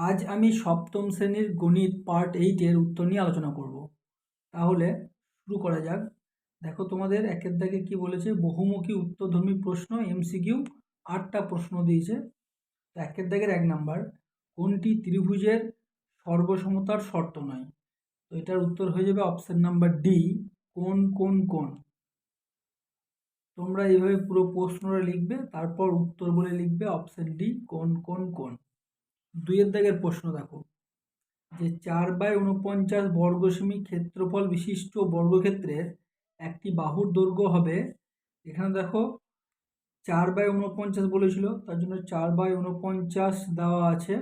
আজ আমি সপ্তম শ্রেণীর গণিত পার্ট 8-এর উত্তর নিয়ে আলোচনা করব। তাহলে শুরু করা যাক। দেখো তোমাদের একের দাগে কি বলেছে, বহুমুখী উত্তরধর্মী প্রশ্ন এমসিকিউ 8টা প্রশ্ন দিয়েছে। তো একের দাগের 1 নাম্বার, কোনটি ত্রিভুজের সর্বসমতার শর্ত নয়? তো এটার উত্তর হয়ে যাবে অপশন নাম্বার ডি, কোন কোন কোন। তোমরা এইভাবে পুরো প্রশ্নটা লিখবে, তারপর উত্তর বলে লিখবে অপশন ডি, কোন কোন কোন। 2 এর দাগের প্রশ্ন দেখো, যে 4/49 বর্গ সেমি ক্ষেত্রফল বিশিষ্ট বর্গক্ষেত্রের একটি বাহুর দৈর্ঘ্য হবে, এখানে দেখো 4/49 বলেছিল, তার জন্য 4/49 দেওয়া আছে।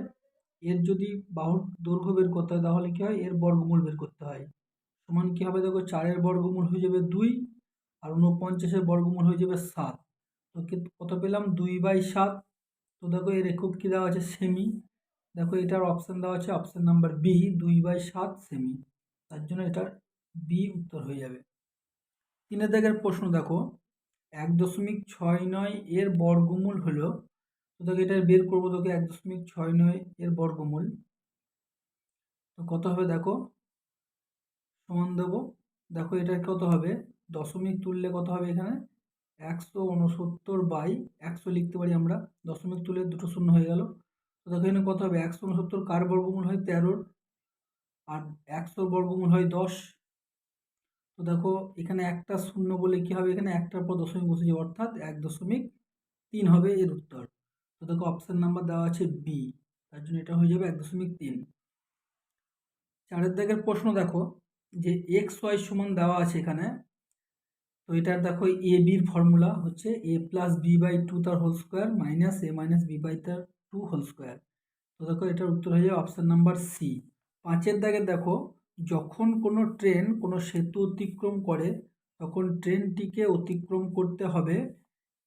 এর যদি বাহুর দৈর্ঘ্য বের করতে হয় তাহলে কি হয়, এর বর্গমূল বের করতে হয়। সমান কি হবে দেখো, 4-এর বর্গমূল হয়ে যাবে 2 আর 49-এর বর্গমূল হয়ে যাবে 7। তো কত পেলাম, 2/7। তো দেখো এর একক কি দেওয়া আছে, সেমি। দেখো এটার অপশন দেওয়া আছে অপশন নাম্বার বি, 2/7 সেমি। তার জন্য এটার বি উত্তর হয়ে যাবে। 3-এর দাগের প্রশ্ন দেখো, 1.69 এর বর্গমূল হলো, তো দেখো এটা বের করবো, তোকে 1.69 এর বর্গমূল তো কত হবে দেখো, সমান দেবো। দেখো এটা কত হবে, দশমিক তুললে কত হবে, এখানে 169/100 লিখতে পারি আমরা, দশমিক তুলে দুটো শূন্য হয়ে গেল। তো দেখো এখানে কত হবে, 169 কার বর্গমূল হয় 13, আর 100 বর্গমূল হয় 10। তো দেখো এখানে একটা শূন্য বলে কি হবে, এখানে একটার পর দশমিক বসে যাবে, অর্থাৎ 1.3 হবে এর উত্তর। তো দেখো অপশন নাম্বার দেওয়া আছে বি, তার জন্য এটা হয়ে যাবে 1.3। 4-এর দাগের প্রশ্ন দেখো, যে এক্স ওয়াই সমান দেওয়া আছে এখানে, তো এটার দেখো এ বির ফর্মুলা হচ্ছে a+b/2 তার হোল স্কোয়ার মাইনাস a-b/2 তার হোল স্কোয়ার। তো দেখো এটার উত্তর হয়ে যাবে অপশন নাম্বার সি। 5-এর দাগে দেখো, যখন কোনো ট্রেন কোনো সেতু অতিক্রম করে তখন ট্রেনটিকে অতিক্রম করতে হবে,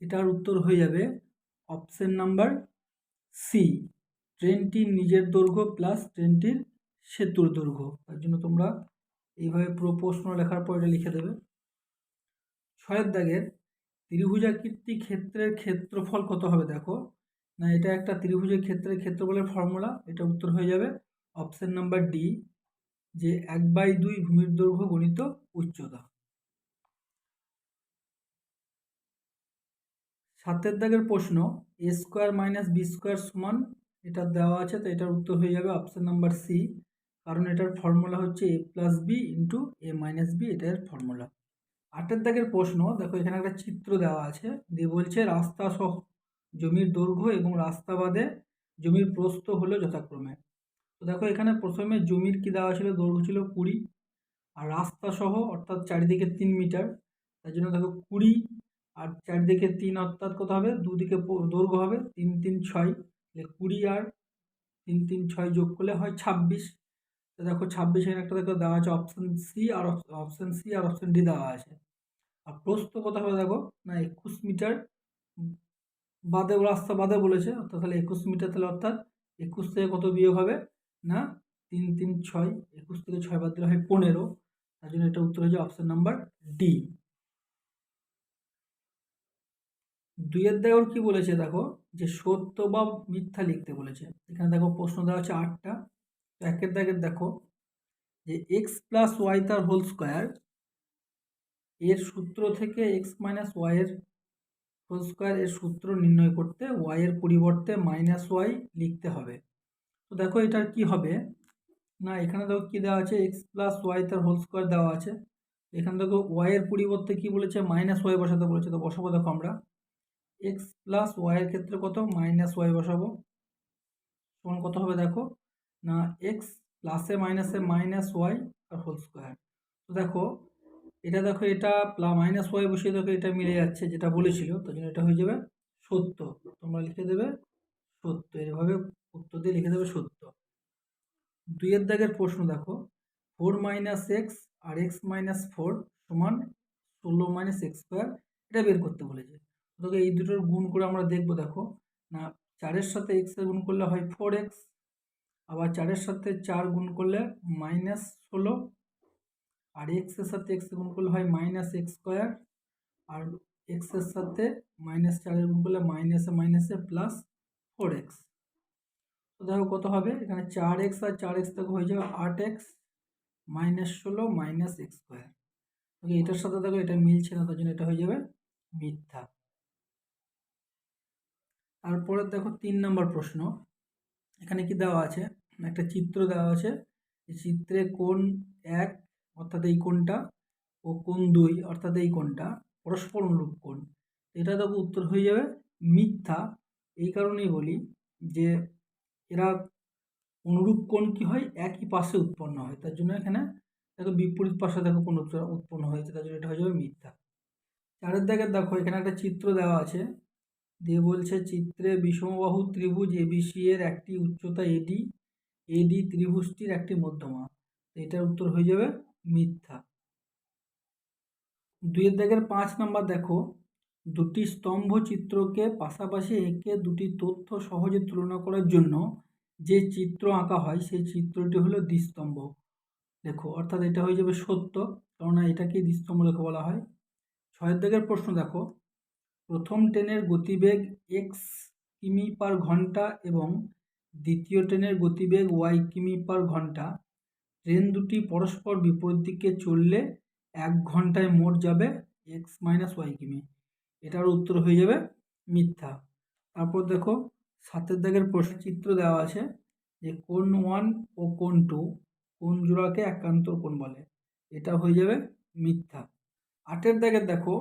এটার উত্তর হয়ে যাবে অপশন নাম্বার সি, ট্রেনটির নিজের দৈর্ঘ্য প্লাস ট্রেনটির সেতুর দৈর্ঘ্য। তার জন্য তোমরা এইভাবে পুরো প্রশ্ন লেখার পর এটা লিখে দেবে। 6-এর দাগের, ত্রিভুজাকৃতি ক্ষেত্রের ক্ষেত্রফল কত হবে দেখো, না এটা একটা ত্রিভুজের ক্ষেত্রের ক্ষেত্রফলের ফর্মুলা, এটা উত্তর হয়ে যাবে অপশন নাম্বার ডি, যে 1/2 ভূমির দৈর্ঘ্য গণিত উচ্চতা। 7-এর দাগের প্রশ্ন, a square minus B square সমান, এটা দেওয়া আছে, তো এটার উত্তর হয়ে যাবে অপশন নাম্বার সি, কারণ এটার ফর্মুলা হচ্ছে a+b × a-b, এটার ফর্মুলা। 8-এর দাগের প্রশ্ন দেখো, এখানে একটা চিত্র দেওয়া আছে, দিয়ে বলছে রাস্তা সহ জমির দৈর্ঘ্য এবং রাস্তা বাদে জমির প্রস্থ হলো যথাক্রমে। তো দেখো এখানে প্রথমে জমির কি দেওয়া ছিল, দৈর্ঘ্য ছিল 20, আর রাস্তা সহ অর্থাৎ চারিদিকে 3 মিটার, তার জন্য দেখো 20 আর চারিদিকে 3 অর্থাৎ কত হবে, দুদিকে দৈর্ঘ্য হবে 3 3 6, 20 আর 3 3 6 যোগ করলে হয় 26। তো দেখো 26 এখানে একটা দেখো দেওয়া আছে অপশন সি আর অপশন ডি দেওয়া আছে। আর প্রস্থ কত হবে দেখো, না 21 মিটার বাদে, রাস্তা বাদে বলেছে, অর্থাৎ তাহলে 21 মিটার, তাহলে অর্থাৎ 21 থেকে কত বিয়োগ হবে, না 3 3 6, 21 থেকে 6 বাদ দিলে হয় 15। তার জন্য এটা উত্তর হয়ে যায় অপশন নাম্বার ডি। 2-এর দাগের কি বলেছে দেখো, যে সত্য বা মিথ্যা লিখতে বলেছে। এখানে দেখো প্রশ্ন দেওয়া আছে 8টা। তো 1-এর দাগের দেখো, যে x+y তার হোল স্কোয়ার এর সূত্র থেকে x - y এর হোল স্কোয়ার এর সূত্র নির্ণয় করতে y এর পরিবর্তে -y লিখতে হবে। তো দেখো এটার কি হবে, না এখানে দেখো কি দেওয়া আছে, x+y তার হোল স্কোয়ার দেওয়া আছে, এখানে দেখো y এর পরিবর্তে কি বলেছে, -y বসাতে বলেছে। তো বসাবো দেখো আমরা x+y এর ক্ষেত্রে কত, -y বসাবো, সমান কত হবে দেখো, না x প্লাসে মাইনাসে -y তার হোল স্কোয়ার। তো দেখো এটা দেখো, এটা -y বসিয়ে দেখো এটা মিলে যাচ্ছে যেটা বলেছিল, তার জন্য এটা হয়ে যাবে সত্য। তোমরা লিখে দেবে সত্য, এভাবে উত্তর দিয়ে লিখে দেবে সত্য। 2-এর দাগের প্রশ্ন দেখো, 4 - x আর x - 4 সমান 16 - x², এটা বের করতে বলেছে। তোকে এই দুটোর গুণ করে আমরা দেখবো, দেখো না 4-এর সাথে x এর গুণ করলে হয় 4x, আবার 4-এর সাথে 4 গুণ করলে -16, আর x এর সাথে x গুণ করলে হয় -x², আর x এর সাথে -4 গুণ করলে মাইনাসে মাইনাসে +4x। তো দেখো কত হবে, এখানে 4x আর 4x দেখো হয়ে যাবে 8x -16 - x স্কোয়ার। ওকে, এটার সাথে দেখো এটা মিলছে না, তার জন্য এটা হয়ে যাবে মিথ্যা। তারপরে দেখো 3 নম্বর প্রশ্ন। এখানে কি দেওয়া আছে, একটা চিত্র দেওয়া আছে। এই চিত্রে কোণ 1 অর্থাৎ এই কোণটা ও কোণ 2 অর্থাৎ এই কোণটা পরস্পর অনুরূপ কোণ। এটা দেখো উত্তর হয়ে যাবে মিথ্যা। এই কারণেই বলি যে এরা অনুরূপ কোণ কি হয়, একই পাশে উৎপন্ন হয়, তার জন্য এখানে দেখো বিপরীত পাশে দেখো কোণ উৎপন্ন হয়েছে, তার জন্য এটা হয়ে যাবে মিথ্যা। 4 দাগের দেখো এখানে একটা চিত্র দেওয়া আছে, দিয়ে বলছে চিত্রে বিষমবাহু ত্রিভুজ এবিসি এর একটি উচ্চতা এডি, এডি ত্রিভুজটির একটি মধ্যমা। এটার উত্তর হয়ে যাবে মিথ্যা। 2 দাগের 5 নাম্বার দেখো, দুটি স্তম্ভ চিত্রকে পাশাপাশি এঁকে দুটি তথ্য সহজে তুলনা করার জন্য যে চিত্র আঁকা হয় সেই চিত্রটি হলো দ্বিস্তম্ভ লেখো। অর্থাৎ এটা হয়ে যাবে সত্য, কেননা এটাকে দ্বিস্তম্ভ লেখ বলা হয়। 6 দাগের প্রশ্ন দেখো, প্রথম ট্রেনের গতিবেগ x কিমি পার ঘন্টা এবং দ্বিতীয় ট্রেনের গতিবেগ y কিমি পার ঘন্টা। ট্রেন দুটি পরস্পর বিপরীত দিকে চললে 1 ঘন্টায় মোট যাবে x - y কিমি। এটার উত্তর হয়ে যাবে মিথ্যা। তারপর দেখো 7 দাগের প্রশ্ন চিত্র দেওয়া আছে যে কোণ 1 ও কোণ 2 কোণ জোড়াকে একান্তর কোণ বলে। এটা হয়ে যাবে মিথ্যা। 8 দাগের দেখো,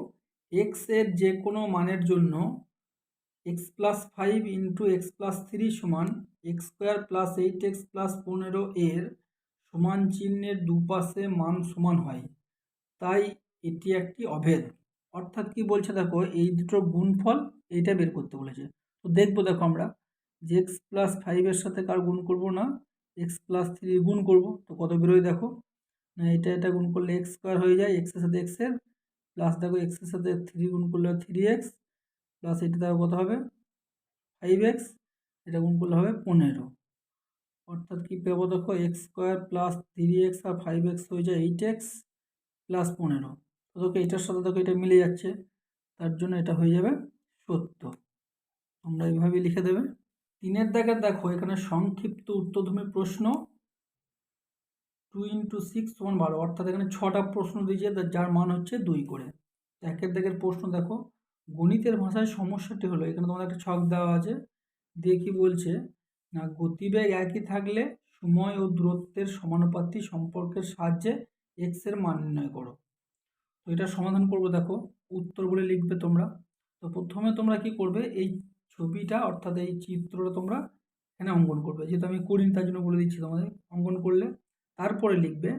x এর যে কোনো মানের জন্য x + 5 × x + 3 = x² + 8x + 15 এর সমান চিহ্নের দুপাশে মান সমান হয়, তাই এটি একটি অভেদ। অর্থাৎ কি বলছে দেখো, এই দুটোর গুণফল এইটা বের করতে বলেছে। তো দেখবো দেখো আমরা যে x + 5 এর সাথে কার গুণ করব না x + 3 গুণ করব। তো কত বেরোয় দেখো, না এটা গুণ করলে x² হয়ে যায়, x এর সাথে x এর প্লাস দেখো x এর সাথে 3 গুণ করলে 3x প্লাস এটা দেখো কত হবে 5x, এটা গুণ করলে হবে 15। অর্থাৎ কি পাবো দেখো x² + 3x আর 5x হয়ে যায় 8x + 15। তো দেখো এটার সাথে দেখো এটা মিলে যাচ্ছে, তার জন্য এটা হয়ে যাবে সত্য। তোমরা এইভাবে লিখে দেবে। 3 দাগের দেখো এখানে সংক্ষিপ্ত উত্তরধর্মী প্রশ্ন 2 × 6 = 12, অর্থাৎ এখানে 6টা প্রশ্ন দিয়েছে যার মান হচ্ছে 2 করে। 1 দাগের প্রশ্ন দেখো, গণিতের ভাষায় সমস্যাটি হলো, এখানে তোমাদের একটা ছক দেওয়া আছে, দিয়ে কি বলছে না গতিবেগ একই থাকলে সময় ও দূরত্বের সমানুপাতি সম্পর্কের সাহায্যে x এর মান নির্ণয় করো। তো এটা সমাধান করবো, দেখো উত্তর বলে লিখবে তোমরা। তো প্রথমে তোমরা কি করবে, এই ছবিটা অর্থাৎ এই চিত্রটা তোমরা এখানে অঙ্কন করবে, যেহেতু আমি করিনি তার জন্য বলে দিচ্ছি তোমাদের। অঙ্কন করলে তারপরে লিখবে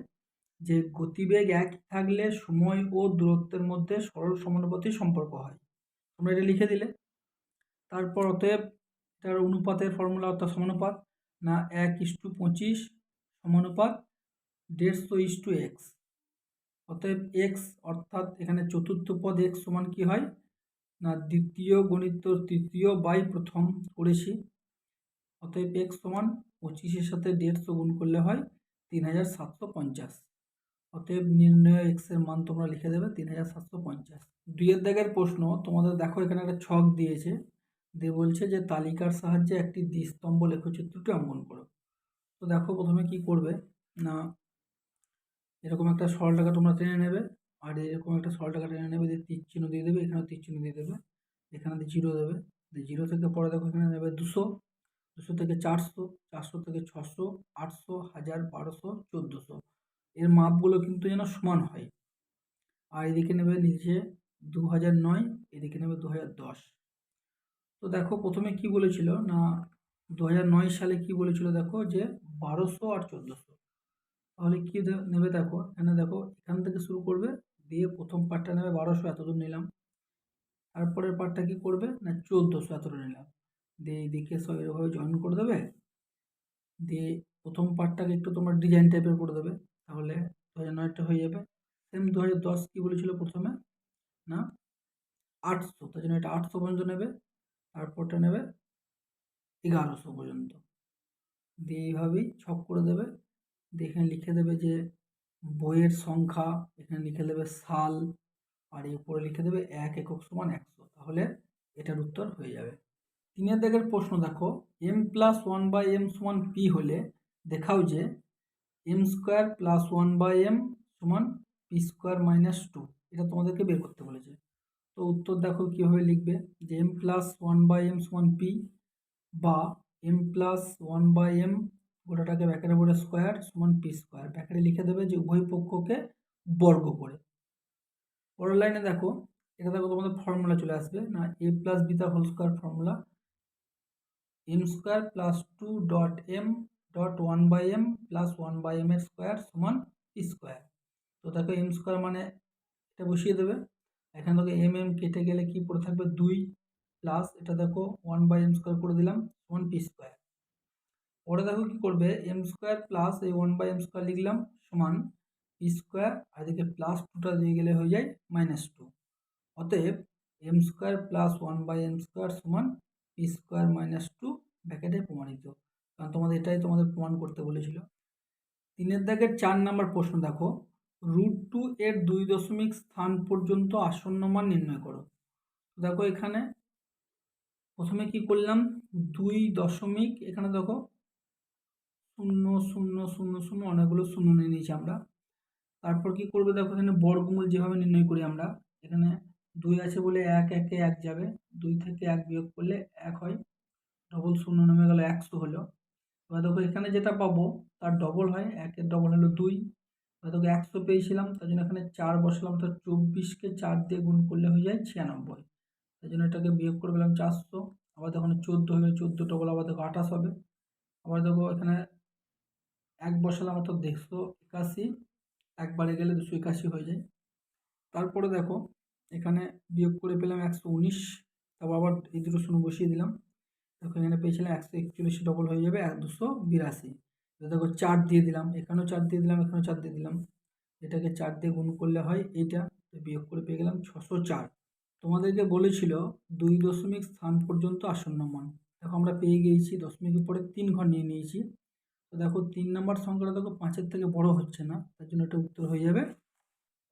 যে গতিবেগ একই থাকলে সময় ও দূরত্বের মধ্যে সরল সমানুপাতি সম্পর্ক হয়। তোমরা এটা লিখে দিলে। তারপর অতএব এটার অনুপাতের ফর্মুলা অর্থাৎ সমানুপাত না 1:25 সমানুপাত 150 x। অতএব x অর্থাৎ এখানে চতুর্থ পদ x সমান কি হয় না দ্বিতীয় গণিত তৃতীয় বাই প্রথম করেছি। অতএব x সমান 25-এর সাথে 150 গুণ করলে হয় 3750। অতএব নির্ণয় x এর মান তোমরা লিখে দেবে 3750। 2 দাগের প্রশ্ন তোমাদের দেখো, এখানে একটা ছক দিয়েছে, দিয়ে বলছে যে তালিকার সাহায্যে একটি দ্বিস্তম্ভ লেখচিত্রটি অঙ্কন করো। তো দেখো প্রথমে কি করবে না এরকম একটা সরল রেখা তোমরা টেনে নেবে, আর এরকম একটা সরল রেখা টেনে নেবে, দিয়ে তীর চিহ্ন দিয়ে দেবে, এখানে তীর চিহ্ন দিয়ে দেবে, এখানে 0 দেবে, দিয়ে 0 থেকে পরে দেখো এখানে নেবে 200, 200 থেকে 400, 400 থেকে 600, 800, 1000, 1200, 1400। এর মাপগুলো কিন্তু যেন সমান হয়। আর এদিকে নেবে নিচে 2009, এদিকে নেবে 2010। তো দেখো প্রথমে কি বলেছিল না 2009 সালে কি বলেছিল দেখো যে 1200 আর 1400। তাহলে কি নেবে দেখো, এখানে দেখো এখান থেকে শুরু করবে, দিয়ে প্রথম পার্টটা নেবে 1200, এতদূর নিলাম। তারপরের পার্টটা কি করবে না 1400, এতদূর নিলাম, দিয়ে এইদিকে সব এরকমভাবে জয়েন করে দেবে। দিয়ে প্রথম পার্টটাকে একটু তোমরা ডিজাইন টাইপের করে দেবে, তাহলে 2009টা হয়ে যাবে। সেম 2010 কি বলেছিল প্রথমে না 800, তার জন্য এটা 800 পর্যন্ত নেবে, তারপরটা নেবে 1100 পর্যন্ত, দিয়ে এইভাবেই ছক করে দেবে। দিয়ে এখানে লিখে দেবে যে বইয়ের সংখ্যা, এখানে লিখে দেবে সাল, আর এর উপরে লিখে দেবে 1 একক সমান 100। তাহলে এটার উত্তর হয়ে যাবে। 3 দাগের প্রশ্ন দেখো, m+1/m সমান p হলে দেখাও যে m² + 1/m সমান p² - 2। এটা তোমাদেরকে বের করতে বলেছে। তো উত্তর দেখো কীভাবে লিখবে, যে m+1/m সমান p বা m+1/m গোটাটাকে ব্র্যাকেটের উপরে স্কোয়ার সমান p²। ব্র্যাকেটে লিখে দেবে যে উভয় পক্ষকে বর্গ করে। পরের লাইনে দেখো, এটা দেখো তোমাদের ফর্মুলা চলে আসবে না, a+b তার whole square formula m² + 2.m.1/m + 1/m এর স্কোয়ার সমান p²। তো দেখো m² মানে এটা বসিয়ে দেবে, এখানে দেখো m কেটে গেলে কি পড়ে থাকবে 2 প্লাস এটা দেখো 1/m² করে দিলাম সমান p²। পরে দেখো কি করবে, m² প্লাস এই 1/m² লিখলাম সমান p² আর এদিকে প্লাস 2টা দিয়ে গেলে হয়ে যায় -2। অতএব m² + 1/m² সমান p² - 2 ব্র্যাকেটে প্রমাণিত। কারণ তোমাদের এটাই তোমাদের প্রমাণ করতে বলেছিল। 3 দাগের 4 নম্বর প্রশ্ন দেখো, √2 এর 2 দশমিক স্থান পর্যন্ত আসন্ন মান নির্ণয় করো। দেখো এখানে প্রথমে কি করলাম, 2 দশমিক, এখানে দেখো 0 0 0 0 অনেকগুলো শূন্য নিয়ে নিয়েছি আমরা। তারপর কি করবে দেখো, এখানে বর্গমূল যেভাবে নির্ণয় করি আমরা, এখানে 2 আছে বলে 1 একে 1 যাবে, 2 থেকে 1 বিয়োগ করলে 1 হয়, ডবল 0 নেমে গেল 100 হলো। এবার দেখো এখানে যেটা পাবো তার ডবল হয়, 1-এর ডবল হলো 2। এবার দেখো 100 পেয়েছিলাম, তার জন্য এখানে 4 বসালাম, অর্থাৎ 24কে 4 দিয়ে গুণ করলে হয়ে যায় 96। তার জন্য এটাকে বিয়োগ করে পেলাম 400। আবার দেখো 14 হয়ে গেলে 14 ডবল আবার দেখো 28 হবে। আবার দেখো এখানে 1 বসালাম, অর্থাৎ 181, একবারে গেলে 281 হয়ে যায়। তারপরে দেখো এখানে বিয়োগ করে পেলাম 119, তারপর আবার এই দুটো শূন্য বসিয়ে দিলাম। দেখো এখানে পেয়েছিলাম 141 ডবল হয়ে যাবে 282। দেখো 4 দিয়ে দিলাম, এখানেও 4 দিয়ে দিলাম, এখানেও 4 দিয়ে দিলাম, এটাকে 4 দিয়ে গুণ করলে হয় এইটা, বিয়োগ করে পেয়ে গেলাম 604। তোমাদেরকে বলেছিল 2 দশমিক স্থান পর্যন্ত আসন্ন মান। দেখো আমরা পেয়ে গিয়েছি, দশমিকের পরে 3 ঘর নিয়ে নিয়েছি। তো দেখো 3 নম্বর সংখ্যাটা দেখো 5-এর থেকে বড় হচ্ছে না, তার জন্য এটা উত্তর হয়ে যাবে।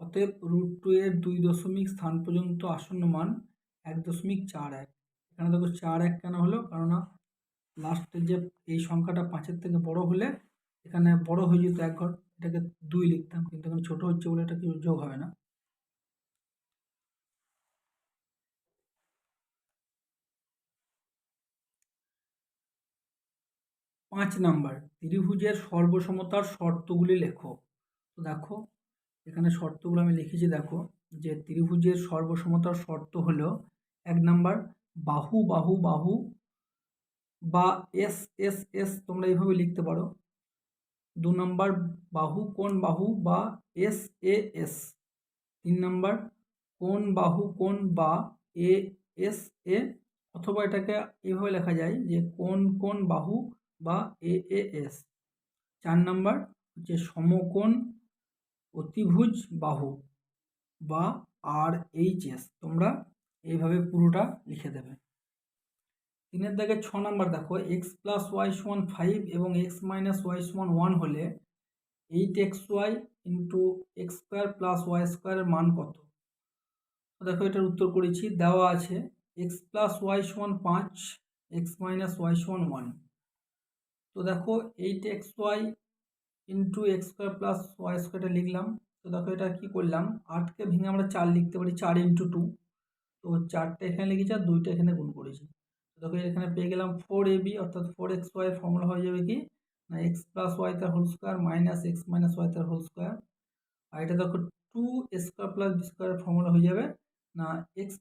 অতএব √2 এর 2 দশমিক স্থান পর্যন্ত আসন্ন মান 1.41। এখানে দেখো 41 কেন হলো, কারণ লাস্টে যে এই সংখ্যাটা 5-এর থেকে বড় হলে এখানে বড় হয়ে যেত 1 ঘর, এটাকে 2 লিখতাম, কিন্তু এখানে ছোট হচ্ছে বলে এটা কিছু যোগ হবে না। পাঁচ নাম্বার, ত্রিভুজের সর্বসমতার শর্তগুলি লেখো। তো দেখো এখানে শর্তগুলো আমি লিখেছি, দেখো যে ত্রিভুজের সর্বসমতার শর্ত হলো 1 নাম্বার বাহু বাহু বাহু বা এস এস এস, তোমরা এইভাবে লিখতে পারো। 2 নাম্বার বাহু কোণ বাহু বা এস এ এস। 3 নাম্বার কোণ বাহু কোণ বা এ এস এ, অথবা এটাকে এইভাবে লেখা যায় যে কোণ কোণ বাহু বা এ এ এস। 4 নাম্বার হচ্ছে সমকোণ অতিভুজ বাহু বা আর এইচ এস। তোমরা এইভাবে পুরোটা লিখে দেবে। 3 দাগে 6 নাম্বার দেখো, x + y = 5 এবং x - y = 1 হলে 8xy * x² + y² এর মান কত? তো দেখো এটার উত্তর করেছি, দেওয়া আছে x + y = 5, x - y = 1। তো দেখো 8xy * x² + y² লিখলাম। তো দেখো এটা কি করলাম, 8কে ভেঙে আমরা 4 লিখতে পারি, 4 × 2। তো 4টা এখানে লিখেছি আর 2টা এখানে গুণ করেছি। দেখো এখানে পেয়ে গেলাম 4ab, অর্থাৎ 4xy এর ফর্মুলা হয়ে যাবে কি না, x + y তার whole square minus x - y তার হোল স্কোয়ার। আর এটা দেখো 2a² + b² এর ফর্মুলা হয়ে যাবে না, x +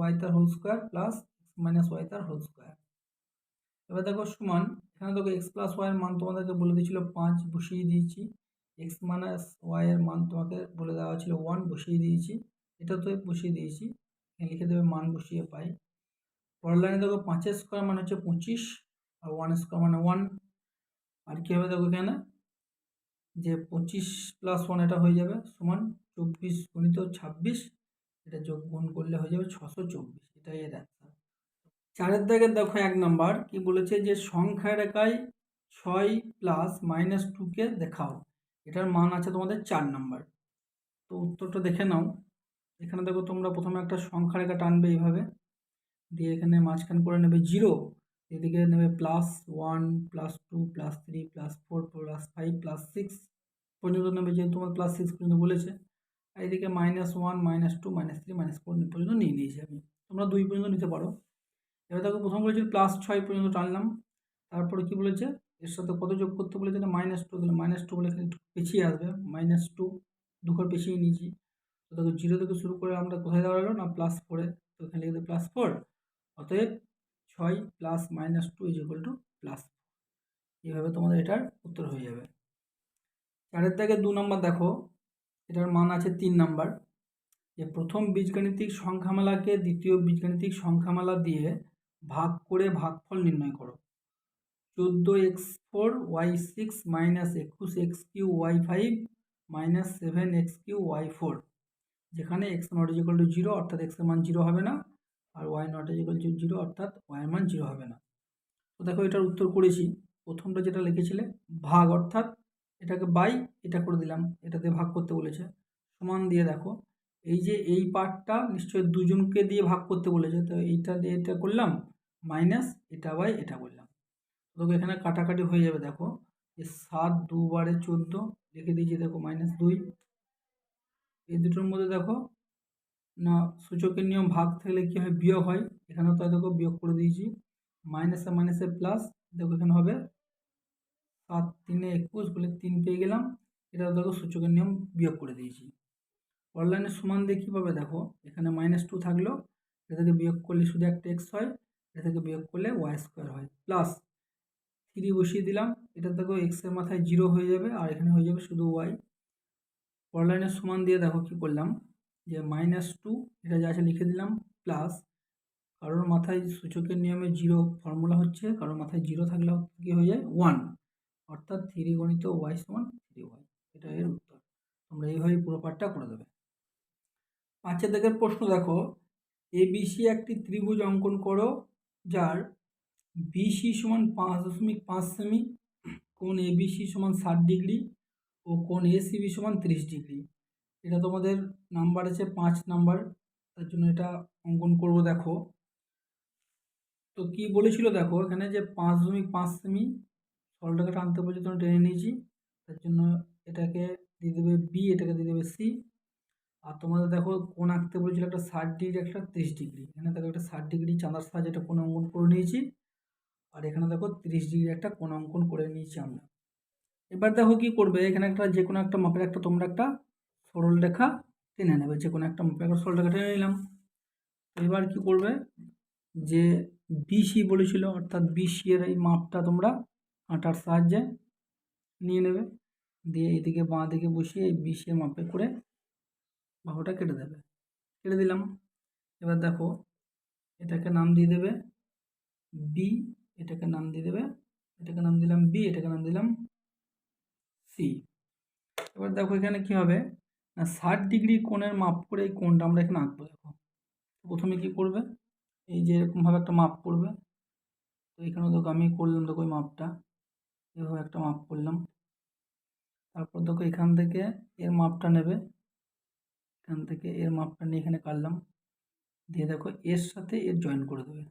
y তার whole square plus x - y তার হোল স্কোয়ার। এবার দেখো সমান, এখানে দেখো x + y এর মান তোমাদেরকে বলে দিয়েছিল 5, বসিয়ে দিয়েছি। x - y এর মান তোমাকে বলে দেওয়া ছিল 1, বসিয়ে দিয়েছি। এটা তো বসিয়ে দিয়েছি, লিখে দেবে মান বসিয়ে পাই। পরের লাইনে দেখো 5 স্কোয়ার মানে হচ্ছে 25 আর 1 স্কোয়ার মানে 1। আর কি হবে দেখো এখানে যে 25 + 1 এটা হয়ে যাবে সমান 24 × 26, এটা যোগ গুণ করলে হয়ে যাবে 624। এটাই এর অ্যান্সার। 4 দাগের দেখো 1 নাম্বার কি বলেছে, যে সংখ্যা রেখায় 6 + -2কে দেখাও। এটার মান আছে তোমাদের 4 নাম্বার। তো উত্তরটা দেখে নাও। এখানে দেখো তোমরা প্রথমে একটা সংখ্যা রেখা টানবে এইভাবে, দিয়ে এখানে মাঝখান করে নেবে 0, এদিকে নেবে +1 +2 +3 +4 +5 +6 পর্যন্ত নেবে, যেহেতু তোমার +6 পর্যন্ত বলেছে। আর এদিকে -1 -2 -3 -4 পর্যন্ত নিয়ে নিয়েছি আমি, তোমরা 2 পর্যন্ত নিতে পারো। এবার দেখো প্রথম বলেছে +6 পর্যন্ত টানলাম, তারপরে কি বলেছে এর সাথে কত যোগ করতে বলেছে না -2, তাহলে -2 বলে এখানে একটু পিছিয়ে আসবে, -2 2 ঘর পিছিয়ে নিয়েছি। তো দেখো 0 থেকে শুরু করে আমরা কোথায় দাঁড়ালো না +4-এ, তো এখানে লিখে +4, অতএব 6 + -2 +4। এইভাবে তোমাদের এটার উত্তর হয়ে যাবে। 4-এর দাগে 2 নম্বর দেখো, এটার মান আছে 3 নম্বর, যে প্রথম বীজগাণিতিক সংখ্যামালাকে দ্বিতীয় বীজগাণিতিক সংখ্যামালা দিয়ে ভাগ করে ভাগফল নির্ণয় করো। 14x4 y6 -21x3 y5 -7x3 y4, যেখানে x not equal to 0 অর্থাৎ x এর মান 0 হবে না, আর y not equal to 0 অর্থাৎ y এর মান 0 হবে না। তো দেখো এটার উত্তর করেছি। প্রথমটা যেটা লিখেছিলে ভাগ, অর্থাৎ এটাকে বাই এটা করে দিলাম, এটাতে ভাগ করতে বলেছে, সমান দিয়ে দেখো এই যে এই পার্টটা নিশ্চয়ই দুজনকে দিয়ে ভাগ করতে বলেছে, তো এইটা দিয়ে এটা করলাম, মাইনাস এটা বাই এটা করলাম। তো এখানে কাটাকাটি হয়ে যাবে, দেখো যে 7 2 বারে 14 লিখে দিয়েছি, দেখো -2। এই দুটোর মধ্যে দেখো না সূচকের নিয়ম ভাগ থাকলে কি হয় বিয়োগ হয়, এখানেও তাই দেখো বিয়োগ করে দিয়েছি, মাইনাসে মাইনাসে প্লাস, দেখো এখানে হবে 7 3 21 বলে 3 পেয়ে গেলাম, এটা দেখো সূচকের নিয়ম বিয়োগ করে দিয়েছি। অনলাইনে সমান দিয়ে কীভাবে দেখো এখানে -2 থাকলো, এটা থেকে বিয়োগ করলে শুধু একটা x হয়, এটা থেকে বিয়োগ করলে y² হয়, প্লাস 3 বসিয়ে দিলাম, এটা দেখো x এর মাথায় 0 হয়ে যাবে, আর এখানে হয়ে যাবে শুধু y। অনলাইনে সমান দিয়ে দেখো কি করলাম, যে -2 এটা যা আছে লিখে দিলাম, প্লাস কারোর মাথায় সূচকের নিয়মে 0 ফর্মুলা হচ্ছে, কারোর মাথায় 0 থাকলে কি হয়ে যায় 1, অর্থাৎ 3 গণিত y সমান 3y, এটা এর উত্তর। তোমরা এইভাবে পুরো পাঠটা করে দেবে। 5-এর দাগের প্রশ্ন দেখো, ABC একটি ত্রিভুজ অঙ্কন করো যার BC সমান 5.5 সেমি, কোণ ABC সমান 60 ডিগ্রি ও কোণ ACB সমান 30 ডিগ্রি। এটা তোমাদের নাম্বার আছে 5 নাম্বার, তার জন্য এটা অঙ্কন করব। দেখো তো কি বলেছিল, দেখো এখানে যে 5.5 সেমি সরলটাকে টানতে বলছে, তখন টেনে নিয়েছি, তার জন্য এটাকে দিয়ে দেবে বি, এটাকে দিয়ে দেবে সি। আর তোমাদের দেখো কোণ আঁকতে বলেছিল একটা 60 ডিগ্রি একটা 30 ডিগ্রি, এখানে দেখো একটা 60 ডিগ্রি চাঁদার সাহায্যে একটা কোণ অঙ্কন করে নিয়েছি, আর এখানে দেখো 30 ডিগ্রি একটা কোণ অঙ্কন করে নিয়েছি আমরা। এবার দেখো কি করবে, এখানে একটা যে কোনো একটা মাপের একটা তোমরা একটা সরল রেখা টেনে নেবে, যে কোনো একটা মাপের একটা সরল রেখা টেনে নিলাম। এবার কি করবে, যে বিসি বলেছিল অর্থাৎ বিসি এর এই মাপটা তোমরা কাঁটার সাহায্যে নিয়ে নেবে, দিয়ে এদিকে বাঁ দিকে বসিয়ে এই বিসি এর মাপে করে বাহুটা কেটে দেবে, কেটে দিলাম। এবার দেখো এটাকে নাম দিয়ে দেবে বি, এটাকে নাম দিয়ে দেবে, এটাকে নাম দিলাম বি, এটাকে নাম দিলাম সি। এবার দেখো এখানে কি হবে না 60 ডিগ্রি কোণের মাপ করে এই কোণটা আমরা এখানে আঁকবো। দেখো প্রথমে কি করবে, এই যে এরকমভাবে একটা মাপ করবে, তো এখানে দেখো আমি করলাম, দেখো ওই মাপটা এভাবে একটা মাপ করলাম। তারপর দেখো এখান থেকে এর মাপটা নেবে, এখান থেকে এর মাপটা নিয়ে এখানে কাটলাম, দিয়ে দেখো এর সাথে এর জয়েন করে দেবে।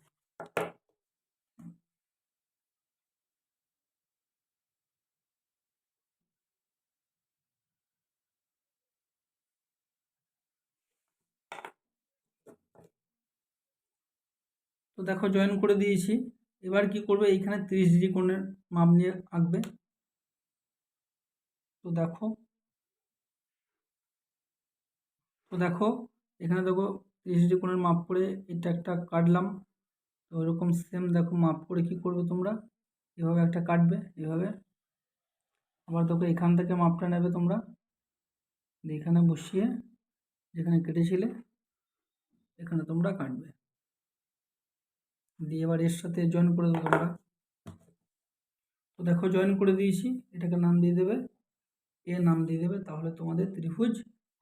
তো দেখো জয়েন করে দিয়েছি। এবার কি করবে, এইখানে 30 ডিগ্রি কোণের মাপ নিয়ে আঁকবে। তো দেখো এখানে দেখো 30 ডিগ্রি কোণের মাপ করে এটা একটা কাটলাম। তো ওইরকম সেম দেখো মাপ করে কি করবে তোমরা, এভাবে একটা কাটবে এভাবে। আবার দেখো এখান থেকে মাপটা নেবে তোমরা, এখানে বসিয়ে যেখানে কেটেছিলে এখানে তোমরা কাটবে, দিয়ে এবার এর সাথে জয়েন করে দেবো তোমরা। তো দেখো জয়েন করে দিয়েছি, এটাকে নাম দিয়ে দেবে এ, নাম দিয়ে দেবে, তাহলে তোমাদের ত্রিভুজ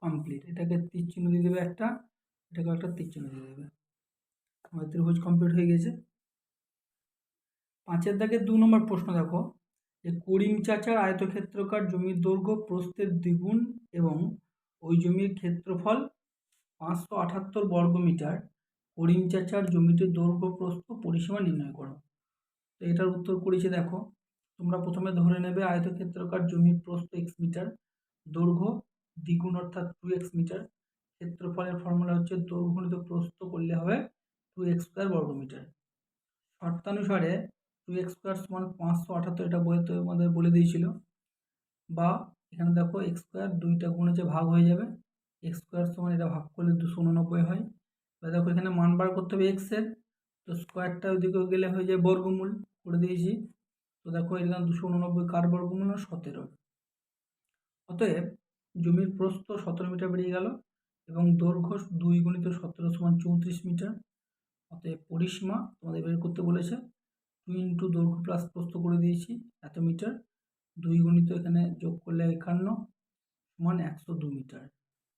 কমপ্লিট। এটাকে তীর চিহ্ন দিয়ে দেবে একটা, এটাকে একটা তীর চিহ্ন দিয়ে দেবে, আমাদের ত্রিভুজ কমপ্লিট হয়ে গেছে। 5-এর দাগে 2 নম্বর প্রশ্ন দেখো, যে করিম চাচার আয়তক্ষেত্রাকার জমির দৈর্ঘ্য প্রস্থের দ্বিগুণ এবং ওই জমির ক্ষেত্রফল 578 বর্গমিটার, করিম চাচার জমিটির দৈর্ঘ্য প্রস্থ পরিসীমা নির্ণয় করো। তো এটার উত্তর করেছি দেখো, তোমরা প্রথমে ধরে নেবে আয়তক্ষেত্রাকার জমির প্রস্থ x মিটার, দৈর্ঘ্য দ্বিগুণ অর্থাৎ 2x মিটার। ক্ষেত্রফলের ফর্মুলা হচ্ছে দৈর্ঘ্য গুণিত প্রস্থ করলে হবে 2x স্কোয়ার বর্গমিটার। শর্তানুসারে 2x স্কোয়ার সমান 578, এটা বইতে আমাদের বলে দিয়েছিল। বা এখানে দেখো x স্কোয়ার 2টা গুণে ভাগ হয়ে যাবে, x স্কোয়ার সমান এটা ভাগ করলে 289 হয়। এবার দেখো এখানে মান বার করতে হবে x এর, তো স্কোয়ারটা ওইদিকে গেলে হয়ে যায় বর্গমূল, করে দিয়েছি। তো দেখো এখানে 289 কার বর্গমূল? 17। অতএব জমির প্রস্থ 17 মিটার বেরিয়ে গেল এবং দৈর্ঘ্য 2 গুণিত 17 সমান 34 মিটার। অতএব পরিসীমা তোমাদের বের করতে বলেছে, 2 ইন্টু দৈর্ঘ্য প্লাস প্রস্থ করে দিয়েছি এত মিটার, 2 গুণিত এখানে যোগ করলে 51 সমান 102 মিটার।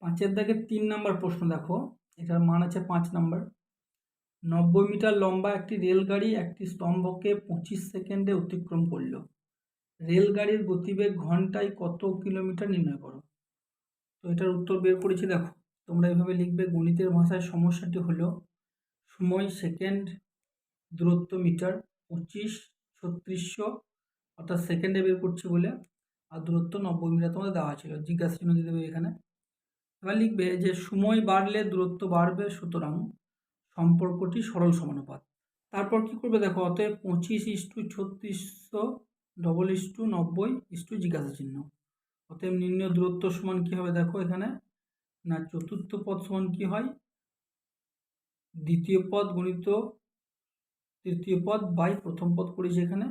5-এর দাগের 3 নম্বর প্রশ্ন দেখো, এটার মান আছে 5 নম্বর। 90 মিটার লম্বা একটি রেলগাড়ি একটি স্তম্ভকে 25 সেকেন্ডে অতিক্রম করল। রেলগাড়ির গতিবেগ ঘন্টায় কত কিলোমিটার নির্ণয় করো। তো এটার উত্তর বের করেছি দেখো, তোমরা এভাবে লিখবে। গণিতের ভাষায় সমস্যাটি হলো সময় সেকেন্ড, দূরত্ব মিটার, 25 3600 অর্থাৎ সেকেন্ডে বের করছি বলে, আর দূরত্ব 90 মিটার তোমাদের দেওয়া ছিল, জিজ্ঞাসা চিহ্ন দিয়ে দেবে এখানে। এবার লিখবে যে সময় বাড়লে দূরত্ব বাড়বে, সুতরাং সম্পর্কটি সরল সমানুপাত। তারপর কি করবে দেখো, অতএব 25:3600 90 জিজ্ঞাসা চিহ্ন। অতএব নির্ণয় দূরত্ব সমান কি হবে দেখো এখানে, না চতুর্থ পদ সমান কি হয়, দ্বিতীয় পদ গুণিত তৃতীয় পদ বাই প্রথম পদ করেছি এখানে,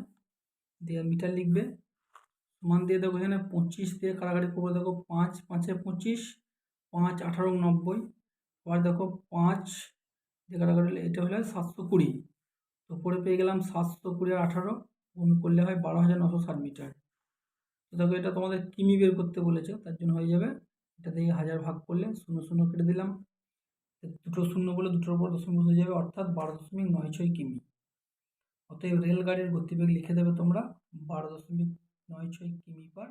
দিয়ে মিটার লিখবে। সমান দিয়ে দেখো এখানে 25 দিয়ে কাটাকাটি করবো, দেখো 5 5-এ 25, 5 18 90, আবার দেখো 5 দিয়ে কাটাকাটি, এটা হলে 720। তো পরে পেয়ে গেলাম 720 আর 18 গুণ করলে হয় 12,960 মিটার। তো দেখো এটা তোমাদের কিমি বের করতে বলেছে, তার জন্য হয়ে যাবে এটা দিয়ে 1000 ভাগ করলে 0 0 কেটে দিলাম, দুটো শূন্য বলে দুটোর উপর দশমিক বসে যাবে, অর্থাৎ 12.96 কিমি। অতএব রেলগাড়ির গতিবেগ লিখে দেবে তোমরা 12.96 কিমি পার